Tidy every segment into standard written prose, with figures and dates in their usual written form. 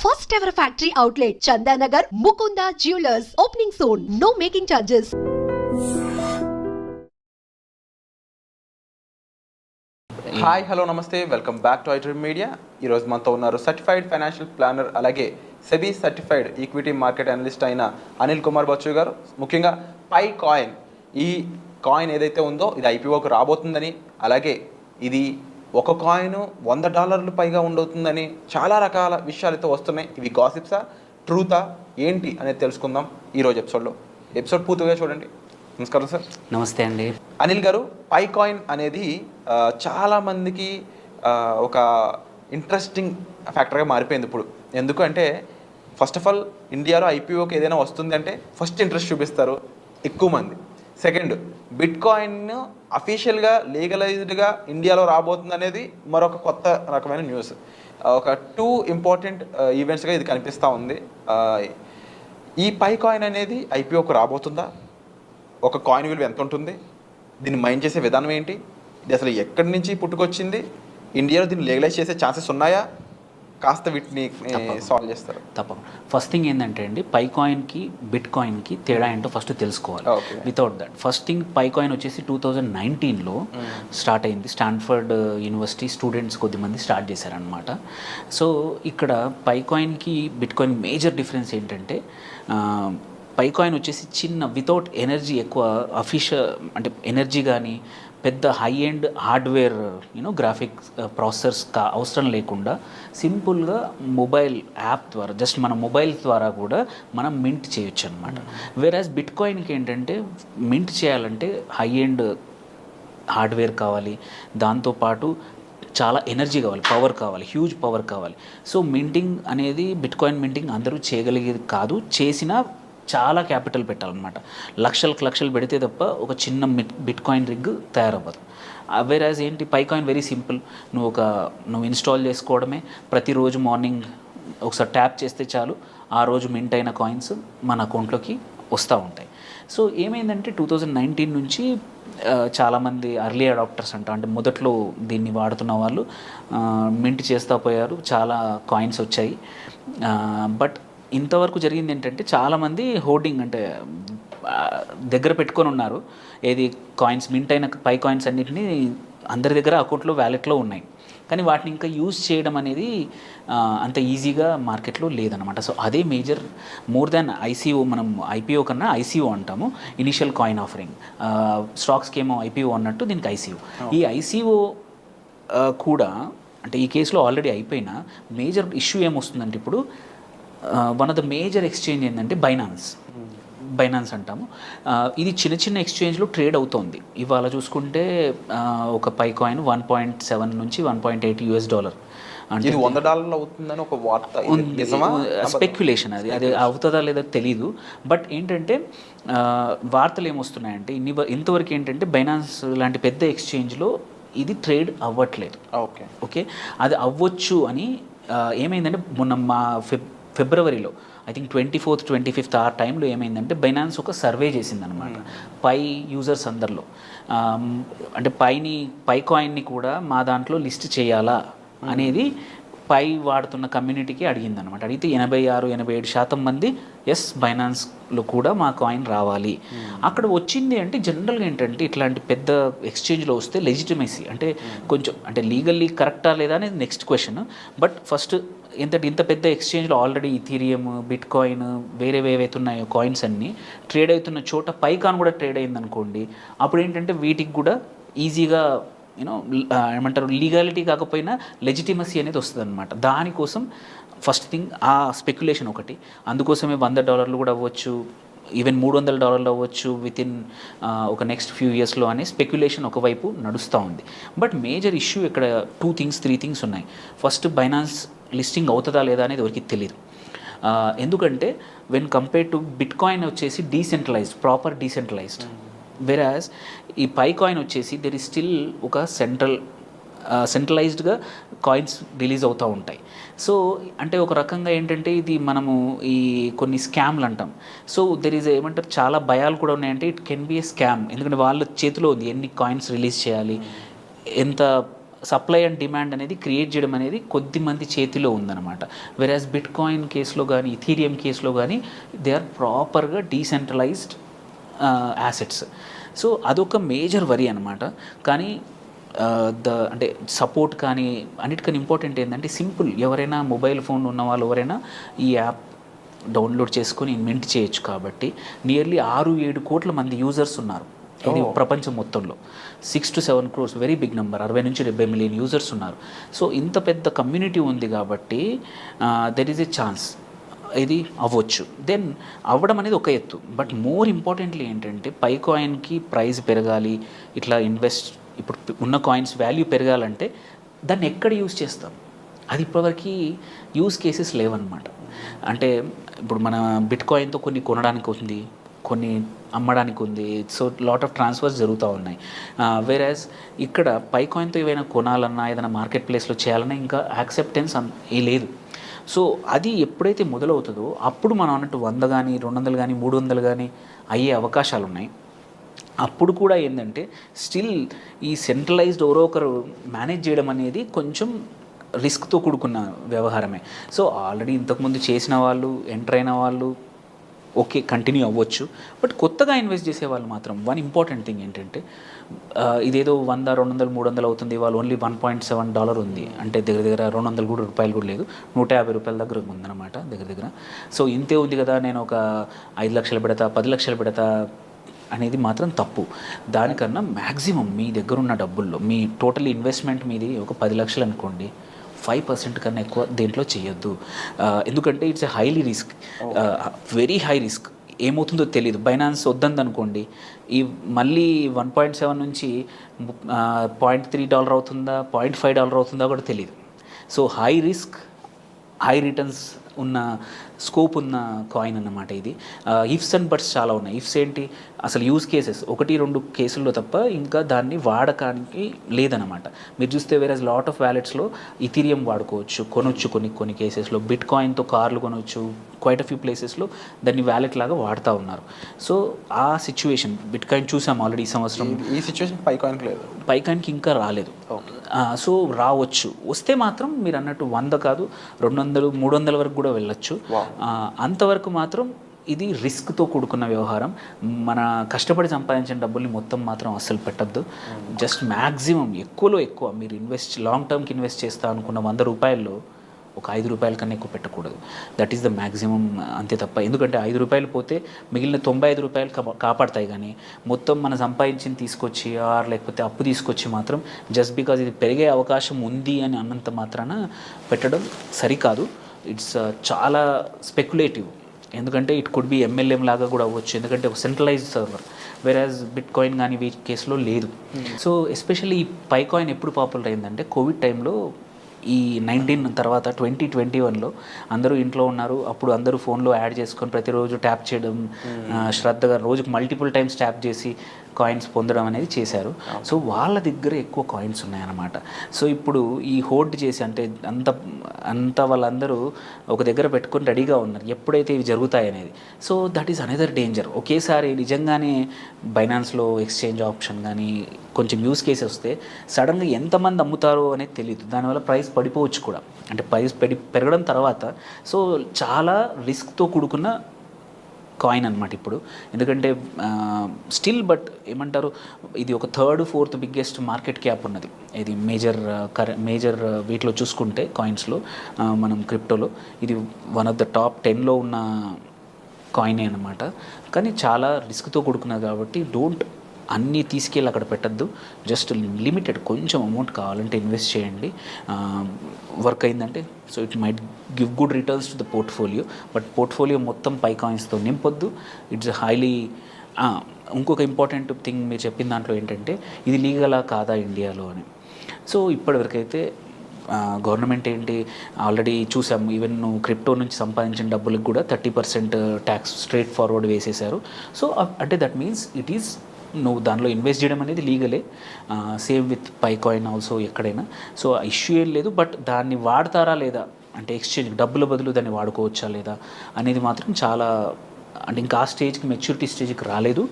First ever factory outlet, Chandanagar, Mukunda Jewelers, opening soon. No making charges. Hi hello namaste welcome back to iDream media. ఈరోజు మనతో ఉన్నారు certified financial planner అలాగే SEBI certified equity market analyst అయిన అనిల్ కుమార్ బచ్చు గారు. ముఖ్యంగా పై coin, ఈ coin ఏదైతే ఉందో ఇది ఐపీఓకి రాబోతుందని, అలాగే ఇది ఒక కాయిన్ $100 పైగా ఉండవుతుందని చాలా రకాల విషయాలతో వస్తున్నాయి. ఇవి గాసిప్సా, ట్రూతా ఏంటి అనేది తెలుసుకుందాం ఈరోజు ఎపిసోడ్ పూర్తిగా చూడండి. నమస్కారం సార్. నమస్తే అండి. అనిల్ గారు, పై కాయిన్ అనేది చాలామందికి ఒక ఇంట్రెస్టింగ్ ఫ్యాక్టర్గా మారిపోయింది ఇప్పుడు. ఎందుకంటే ఫస్ట్ ఆఫ్ ఆల్ ఇండియాలో ఐపీఓకి ఏదైనా వస్తుంది అంటే ఫస్ట్ ఇంట్రెస్ట్ చూపిస్తారు ఎక్కువ మంది. సెకండ్, బిట్ కాయిన్ అఫీషియల్గా లీగలైజ్డ్గా ఇండియాలో రాబోతుంది అనేది మరొక కొత్త రకమైన న్యూస్. ఒక 2 ఇంపార్టెంట్ ఈవెంట్స్గా ఇది కనిపిస్తూ ఉంది. ఈ పై కాయిన్ అనేది ఐపీఓకి రాబోతుందా? ఒక కాయిన్ విలువ ఎంత ఉంటుంది? దీన్ని మైన్ చేసే విధానం ఏంటి? ఇది అసలు ఎక్కడి నుంచి పుట్టుకొచ్చింది? ఇండియాలో దీన్ని లీగలైజ్ చేసే ఛాన్సెస్ ఉన్నాయా? కాస్త వీటిని సాల్వ్ చేస్తారు. తప్పకుండా. ఫస్ట్ థింగ్ ఏంటంటే అండి, పై కాయిన్కి బిట్ కాయిన్కి తేడా ఏంటో ఫస్ట్ తెలుసుకోవాలి. Without that, first thing, pi coin వచ్చేసి 2019లో స్టార్ట్ అయింది. స్టాన్ఫర్డ్ యూనివర్సిటీ స్టూడెంట్స్ కొద్దిమంది స్టార్ట్ చేశారనమాట. సో ఇక్కడ పై కాయిన్కి బిట్ కాయిన్ మేజర్ డిఫరెన్స్ ఏంటంటే, పై కాయిన్ వచ్చేసి చిన్న, వితౌట్ ఎనర్జీ, ఎక్కువ అఫీషియల్ అంటే ఎనర్జీ కానీ పెద్ద high end hardware graphics processors అవసరం లేకుండా సింపుల్గా మొబైల్ యాప్ ద్వారా, జస్ట్ మన మొబైల్ ద్వారా కూడా మనం మింట్ చేయొచ్చు అనమాట. వేరాజ్ బిట్ కాయిన్కి ఏంటంటే, మింట్ చేయాలంటే హై ఎండ్ హార్డ్వేర్ కావాలి, దాంతోపాటు చాలా ఎనర్జీ కావాలి, పవర్ కావాలి, హ్యూజ్ పవర్ కావాలి. సో మింటింగ్ అనేది, బిట్ కాయిన్ మింటింగ్ అందరూ చేయగలిగేది కాదు. చేసినా చాలా క్యాపిటల్ పెట్టాలన్నమాట. లక్షలు పెడితే తప్ప ఒక చిన్న బిట్ కాయిన్ రిగ్ తయారవ్వదు. వేరాజ్ ఏంటి, పై కాయిన్ వెరీ సింపుల్. నువ్వు ఇన్స్టాల్ చేసుకోవడమే. ప్రతిరోజు మార్నింగ్ ఒకసారి ట్యాప్ చేస్తే చాలు, ఆ రోజు మింట్ అయిన కాయిన్స్ మన అకౌంట్లోకి వస్తూ ఉంటాయి. సో ఏమైందంటే 2019 నుంచి చాలామంది అర్లీ అడాప్టర్స్ అంటే మొదట్లో దీన్ని వాడుతున్న వాళ్ళు మింట్ చేస్తూ పోయారు. చాలా కాయిన్స్ వచ్చాయి. బట్ ఇంతవరకు జరిగింది ఏంటంటే, చాలామంది హోర్డింగ్ అంటే దగ్గర పెట్టుకొని ఉన్నారు. ఏది కాయిన్స్, మింట్ అయిన పై కాయిన్స్ అన్నింటినీ అందరి దగ్గర అకౌంట్లో, వ్యాలెట్లో ఉన్నాయి. కానీ వాటిని ఇంకా యూజ్ చేయడం అనేది అంత ఈజీగా మార్కెట్లో లేదనమాట. సో అదే మేజర్, మోర్ దాన్ ఐసీఓ. మనం ఐపీఓ కన్నా ఐసీఓ అంటాము, ఇనిషియల్ కాయిన్ ఆఫరింగ్. స్టాక్స్కి ఏమో ఐపీఓ అన్నట్టు దీనికి ఐసీఓ. ఈ ఐసీఓ కూడా అంటే ఈ కేసులో ఆల్రెడీ అయిపోయిన మేజర్ ఇష్యూ ఏమొస్తుందంటే, ఇప్పుడు one of the major exchange ఏంటంటే బైనాన్స్ అంటాము. ఇది చిన్న ఎక్స్చేంజ్లో ట్రేడ్ అవుతోంది. ఇవాళ చూసుకుంటే ఒక పై కాయిన్ $1.7 నుంచి $1.8 అంటే $100 అవుతుందని ఒక వార్త ఉంది. స్పెక్యులేషన్. అది అవుతుందా లేదా తెలీదు. బట్ ఏంటంటే వార్తలు ఏమొస్తున్నాయంటే, ఇంతవరకు ఏంటంటే బైనాన్స్ లాంటి పెద్ద ఎక్స్చేంజ్లో ఇది ట్రేడ్ అవ్వట్లేదు. ఓకే, అది అవ్వచ్చు అని ఏమైందంటే, మొన్న మా ఫిబ్రవరిలో ఐ థింక్ 24th 25th ఆ టైంలో ఏమైందంటే, బైనాన్స్ ఒక సర్వే చేసిందనమాట పై యూజర్స్ అందరిలో. అంటే పై కాయిన్ని కూడా మా దాంట్లో లిస్ట్ చేయాలా అనేది పై వాడుతున్న కమ్యూనిటీకి అడిగిందనమాట. అడిగితే 86-87% మంది ఎస్, బైనాన్స్లో కూడా మా కాయిన్ రావాలి. అక్కడ వచ్చింది అంటే, జనరల్గా ఏంటంటే ఇట్లాంటి పెద్ద ఎక్స్చేంజ్లో వస్తే లెజిటిమసీ అంటే కొంచెం, అంటే లీగల్లీ కరెక్టా లేదా అనేది నెక్స్ట్ క్వశ్చన్. బట్ ఫస్ట్ ఇంత పెద్ద ఎక్స్చేంజ్లో ఆల్రెడీ ఇథీరియం, బిట్ కాయిన్, వేరే ఏవైతే ఉన్నాయో కాయిన్స్ అన్నీ ట్రేడ్ అవుతున్న చోట పైకాన్ కూడా ట్రేడ్ అయిందనుకోండి, అప్పుడు ఏంటంటే వీటికి కూడా ఈజీగా ఏమంటారు, లీగాలిటీ కాకపోయినా లెజిటిమసీ అనేది వస్తుంది అనమాట. దానికోసం ఫస్ట్ థింగ్ ఆ స్పెక్యులేషన్ ఒకటి. అందుకోసమే $100 కూడా అవ్వచ్చు, ఈవెన్ $300 అవ్వచ్చు వితిన్ ఒక నెక్స్ట్ ఫ్యూ ఇయర్స్లో అనే స్పెక్యులేషన్ ఒకవైపు నడుస్తూ ఉంది. బట్ మేజర్ ఇష్యూ ఇక్కడ 3 థింగ్స్ ఉన్నాయి. ఫస్ట్, బైనాన్స్ లిస్టింగ్ అవుతుందా లేదా అనేది ఎవరికి తెలియదు. ఎందుకంటే when compare to bit coin వచ్చేసి ప్రాపర్ డీసెంట్రలైజ్డ్. వెరాజ్ ఈ పై కాయిన్ వచ్చేసి దెర్ ఈజ్ స్టిల్ ఒక సెంట్రలైజ్డ్గా కాయిన్స్ రిలీజ్ అవుతూ ఉంటాయి. సో అంటే ఒక రకంగా ఏంటంటే, ఇది మనము ఈ కొన్ని స్కామ్లు అంటాం. సో దెర్ ఈజ్ ఏమంటారు, చాలా భయాలు కూడా ఉన్నాయంటే it can be A scam. ఎందుకంటే వాళ్ళ చేతిలో ఉంది ఎన్ని కాయిన్స్ రిలీజ్ చేయాలి, ఎంత సప్లై అండ్ డిమాండ్ అనేది క్రియేట్ చేయడం అనేది కొద్ది మంది చేతిలో ఉందన్నమాట. వెరాజ్ బిట్ కాయిన్ కేసులో కానీ ఇథీరియం కేసులో కానీ దే ఆర్ ప్రాపర్గా డీసెంట్రలైజ్డ్ యాసెట్స్. సో అదొక మేజర్ వరీ అనమాట. కానీ అంటే సపోర్ట్ కానీ అన్నిటికన్నా ఇంపార్టెంట్ ఏంటంటే సింపుల్, ఎవరైనా మొబైల్ ఫోన్ ఉన్న వాళ్ళు ఎవరైనా ఈ యాప్ డౌన్లోడ్ చేసుకొని మింట్ చేయొచ్చు. కాబట్టి నియర్లీ 6-7 కోట్ల మంది యూజర్స్ ఉన్నారు ఇది ప్రపంచం మొత్తంలో. 6 to 7 crores very big number, 60 నుంచి 70 మిలియన్ యూజర్స్ ఉన్నారు. సో ఇంత పెద్ద కమ్యూనిటీ ఉంది కాబట్టి దెర్ ఈజ్ ఎ ఛాన్స్ ఇది అవ్వచ్చు. దెన్ అవ్వడం అనేది ఒక ఎత్తు, బట్ మోర్ ఇంపార్టెంట్లీ ఏంటంటే పై కాయిన్కి ప్రైస్ పెరగాలి, ఇట్లా ఇప్పుడు ఉన్న కాయిన్స్ వాల్యూ పెరగాలంటే దాన్ని ఎక్కడ యూజ్ చేస్తాం, అది ఇప్పటివరకు యూజ్ కేసెస్ లేవన్నమాట. అంటే ఇప్పుడు మన బిట్ కాయిన్తో కొన్ని కొనడానికి ఉంది, కొన్ని అమ్మడానికి ఉంది. సో లాట్ ఆఫ్ ట్రాన్స్ఫర్స్ జరుగుతూ ఉన్నాయి. వేరాజ్ ఇక్కడ పై కాయిన్తో ఏవైనా కొనాలన్నా ఏదైనా మార్కెట్ ప్లేస్లో చేయాలన్నా ఇంకా యాక్సెప్టెన్స్ లేదు. సో అది ఎప్పుడైతే మొదలవుతుందో అప్పుడు మనం అన్నట్టు 100 కానీ 200 కానీ 300 కానీ అయ్యే అవకాశాలు ఉన్నాయి. అప్పుడు కూడా ఏంటంటే స్టిల్ ఈ సెంట్రలైజ్డ్ ఎవరో ఒకరు మేనేజ్ చేయడం అనేది కొంచెం రిస్క్తో కూడుకున్న వ్యవహారమే. సో ఆల్రెడీ ఇంతకుముందు చేసిన వాళ్ళు, ఎంటర్ అయిన వాళ్ళు ఓకే కంటిన్యూ అవ్వచ్చు. బట్ కొత్తగా ఇన్వెస్ట్ చేసే వాళ్ళు మాత్రం వన్ ఇంపార్టెంట్ థింగ్ ఏంటంటే ఇదేదో 100, 200, 300 అవుతుంది, వాళ్ళు ఓన్లీ $1.7 ఉంది అంటే దగ్గర 200 రూపాయలు కూడా లేదు, $150 దగ్గర ఉందన్నమాట దగ్గర. సో ఇంతే ఉంది కదా, నేను ఒక 5 లక్షలు పెడతా, 10 లక్షలు పెడతా అనేది మాత్రం తప్పు. దానికన్నా మ్యాక్సిమం మీ దగ్గర ఉన్న డబ్బుల్లో మీ టోటల్ ఇన్వెస్ట్మెంట్ మీది ఒక 10 లక్షలు అనుకోండి, 5% కన్నా ఎక్కువ దేంట్లో చేయొద్దు. ఎందుకంటే it's a highly risk, very high risk. ఏమవుతుందో తెలియదు. బైనాన్స్ వద్దంది అనుకోండి, ఈ మళ్ళీ 1.7 నుంచి $0.3 అవుతుందా, $0.5 అవుతుందా కూడా తెలియదు. So high risk high returns ఉన్న స్కోప్ ఉన్న కాయిన్ అన్నమాట ఇది. ఇఫ్స్ అండ్ బట్స్ చాలా ఉన్నాయి. ఇఫ్స్ ఏంటి, అసలు యూజ్ కేసెస్ 1-2 కేసుల్లో తప్ప ఇంకా దాన్ని వాడకానికి లేదనమాట. మీరు చూస్తే వేరే లాట్ ఆఫ్ వ్యాలెట్స్లో ఇథీరియం వాడుకోవచ్చు, కొనొచ్చు, కొన్ని కేసెస్లో బిట్ కాయిన్తో కార్లు కొనవచ్చు, క్వైట్ అ ఫ్యూ ప్లేసెస్లో దాన్ని వ్యాలెట్ లాగా వాడుతూ ఉన్నారు. సో ఆ సిచ్యువేషన్ బిట్ కాయిన్ చూసాం ఆల్రెడీ ఈ సంవత్సరం. ఈ సిచ్యువేషన్ పై కాయిన్కి లేదు, పై కాయిన్కి ఇంకా రాలేదు. సో రావచ్చు, వస్తే మాత్రం మీరు అన్నట్టు 100 కాదు 200, 300 వరకు కూడా వెళ్ళొచ్చు. అంతవరకు మాత్రం ఇది రిస్క్తో కూడుకున్న వ్యవహారం. మన కష్టపడి సంపాదించిన డబ్బుల్ని మొత్తం మాత్రం అస్సలు పెట్టద్దు. జస్ట్ మ్యాక్సిమం ఎక్కువలో ఎక్కువ మీరు లాంగ్ టర్మ్కి ఇన్వెస్ట్ చేస్తా అనుకున్న 100 రూపాయల్లో ఒక 5 రూపాయల కన్నా ఎక్కువ పెట్టకూడదు. దట్ ఈస్ ద మ్యాక్సిమం, అంతే తప్ప. ఎందుకంటే 5 రూపాయలు పోతే మిగిలిన 95 రూపాయలు కాపాడతాయి. కానీ మొత్తం మనం సంపాదించింది తీసుకొచ్చి లేకపోతే అప్పు తీసుకొచ్చి మాత్రం జస్ట్ బికాజ్ ఇది పెరిగే అవకాశం ఉంది అని అన్నంత మాత్రాన పెట్టడం సరికాదు. ఇట్స్ చాలా స్పెక్యులేటివ్. ఎందుకంటే ఇట్ కుడ్ బి MLM లాగా కూడా అవ్వచ్చు, ఎందుకంటే ఒక సెంట్రలైజ్డ్ సర్వర్. వేరాజ్ బిట్ కాయిన్ కానీ వీటి కేసులో లేదు. సో ఎస్పెషల్లీ ఈ పై కాయిన్ ఎప్పుడు పాపులర్ అయిందంటే కోవిడ్ టైంలో, ఈ 19 తర్వాత 2021లో అందరూ ఇంట్లో ఉన్నారు. అప్పుడు అందరూ ఫోన్లో యాడ్ చేసుకొని ప్రతిరోజు ట్యాప్ చేయడం, శ్రద్ధగా రోజుకు మల్టిపుల్ టైమ్స్ ట్యాప్ చేసి కాయిన్స్ పొందడం అనేది చేశారు. సో వాళ్ళ దగ్గర ఎక్కువ కాయిన్స్ ఉన్నాయన్నమాట. సో ఇప్పుడు ఈ హోల్డ్ చేసి అంటే అంత వాళ్ళందరూ ఒక దగ్గర పెట్టుకొని రెడీగా ఉన్నారు ఎప్పుడైతే ఇవి జరుగుతాయి అనేది. So that is another danger. ఒకేసారి నిజంగానే బైనాన్స్లో ఎక్స్చేంజ్ ఆప్షన్ కానీ కొంచెం యూస్ కేసు వస్తే సడన్గా ఎంతమంది అమ్ముతారో అనేది తెలియదు. దానివల్ల ప్రైస్ పడిపోవచ్చు కూడా, అంటే ప్రైస్ పెరగడం తర్వాత. సో చాలా రిస్క్తో కూడుకున్న కాయిన్ అనమాట ఇప్పుడు. ఎందుకంటే స్టిల్ బట్ ఏమంటారు, ఇది ఒక 3rd, 4th biggest market cap ఉన్నది. ఇది మేజర్ వీటిలో చూసుకుంటే కాయిన్స్లో, మనం క్రిప్టోలో ఇది వన్ ఆఫ్ ద టాప్ 10లో ఉన్న కాయినే అనమాట. కానీ చాలా రిస్క్తో కూడుకున్నది కాబట్టి అన్నీ తీసుకెళ్ళి అక్కడ పెట్టద్దు. జస్ట్ లిమిటెడ్ కొంచెం అమౌంట్ కావాలంటే ఇన్వెస్ట్ చేయండి. వర్క్ అయిందంటే so it might give good returns to the portfolio. But portfolio మొత్తం పై కాయిన్స్తో నింపొద్దు. It's highly. ఇంకొక ఇంపార్టెంట్ థింగ్ మీరు చెప్పిన దాంట్లో ఏంటంటే ఇది లీగలా కాదా ఇండియాలో అని. సో ఇప్పటివరకైతే గవర్నమెంట్ ఏంటి ఆల్రెడీ చూసాము, ఈవెన్ నువ్వు క్రిప్టో నుంచి సంపాదించిన డబ్బులకు కూడా 30% ట్యాక్స్ స్ట్రేట్ ఫార్వర్డ్ వేసేశారు. సో అంటే దట్ మీన్స్ ఇట్ ఈస్ నువ్వు దానిలో ఇన్వెస్ట్ చేయడం అనేది లీగలే. Same with pi coin also ఎక్కడైనా. సో ఇష్యూ ఏం లేదు. బట్ దాన్ని వాడతారా లేదా అంటే ఎక్స్చేంజ్ డబ్బుల బదులు దాన్ని వాడుకోవచ్చా లేదా అనేది మాత్రం చాలా, అంటే ఇంకా ఆ స్టేజ్కి మెచ్యూరిటీ స్టేజ్కి రాలేదు.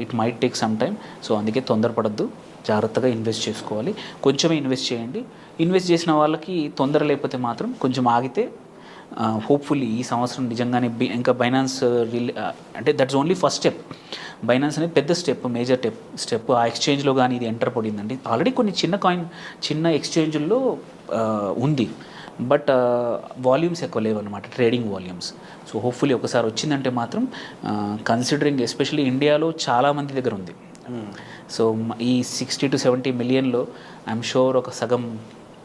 It might take some time. So అందుకే తొందరపడద్దు. జాగ్రత్తగా ఇన్వెస్ట్ చేసుకోవాలి. కొంచెమే ఇన్వెస్ట్ చేయండి. ఇన్వెస్ట్ చేసిన వాళ్ళకి తొందర లేకపోతే మాత్రం కొంచెం ఆగితే హోప్ఫుల్లీ ఈ సంవత్సరం నిజంగానే ఇంకా బైనాన్స్ అంటే that's only first step. Binance అనేది పెద్ద స్టెప్, మేజర్ స్టెప్. ఆ ఎక్స్చేంజ్లో కానీ ఇది ఎంటర్ పడిందండి. ఆల్రెడీ కొన్ని చిన్న ఎక్స్చేంజ్ల్లో ఉంది, బట్ వాల్యూమ్స్ ఎక్కువ లేవన్నమాట, ట్రేడింగ్ వాల్యూమ్స్. సో హోప్ఫుల్లీ ఒకసారి వచ్చిందంటే మాత్రం కన్సిడరింగ్ ఎస్పెషల్లీ ఇండియాలో చాలామంది దగ్గర ఉంది. సో ఈ 60 to 70 మిలియన్లో ఐఎమ్ షూర్ ఒక సగం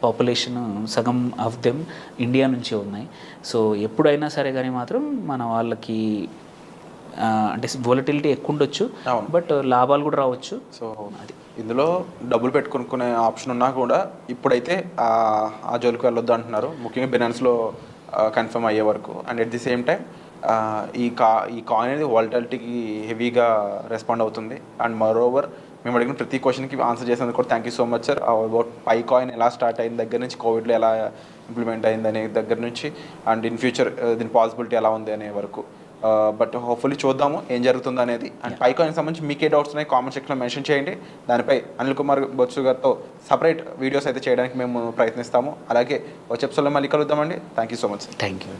పాపులేషన్, సగం ఆఫ్ దెమ్ ఇండియా నుంచే ఉన్నాయి. సో ఎప్పుడైనా సరే కానీ మాత్రం మన వాళ్ళకి అంటే వోలటిలిటీ ఎక్కువ ఉండొచ్చు, బట్ లాభాలు కూడా రావచ్చు. సో అది ఇందులో డబ్బులు పెట్టుకునే ఆప్షన్ ఉన్నా కూడా ఇప్పుడైతే ఆ జోలికి వెళ్ళొద్దు అంటున్నారు, ముఖ్యంగా బినాన్స్లో కన్ఫర్మ్ అయ్యే వరకు. And at the same time ఈ కాయిన్ అనేది వాలటిలిటీకి హెవీగా రెస్పాండ్ అవుతుంది. అండ్ మరోవర్ మేము అడిగిన ప్రతి క్వశ్చన్కి ఆన్సర్ చేసినందుకు కూడా thank you so much sir. About pi coin ఎలా స్టార్ట్ అయిన దగ్గర నుంచి, కోవిడ్లో ఎలా ఇంప్లిమెంట్ అయింది అనే దగ్గర నుంచి, అండ్ ఇన్ ఫ్యూచర్ దీని పాసిబిలిటీ ఎలా ఉంది అనే వరకు. బట్ హోప్ఫుల్లీ చూద్దాము ఏం జరుగుతుందో అనేది. అండ్ పై కాయిన్ సంబంధించి మీకే డౌట్స్ ఉన్నాయి కామెంట్ సెక్షన్లో మెన్షన్ చేయండి. దానిపై అనిల్ కుమార్ బొత్సు గారితో సపరేట్ వీడియోస్ అయితే చేయడానికి మేము ప్రయత్నిస్తాము. అలాగే వచ్చే ఎపిసోడ్లో మళ్ళీ కలుద్దామండి. Thank you so much. Thank you.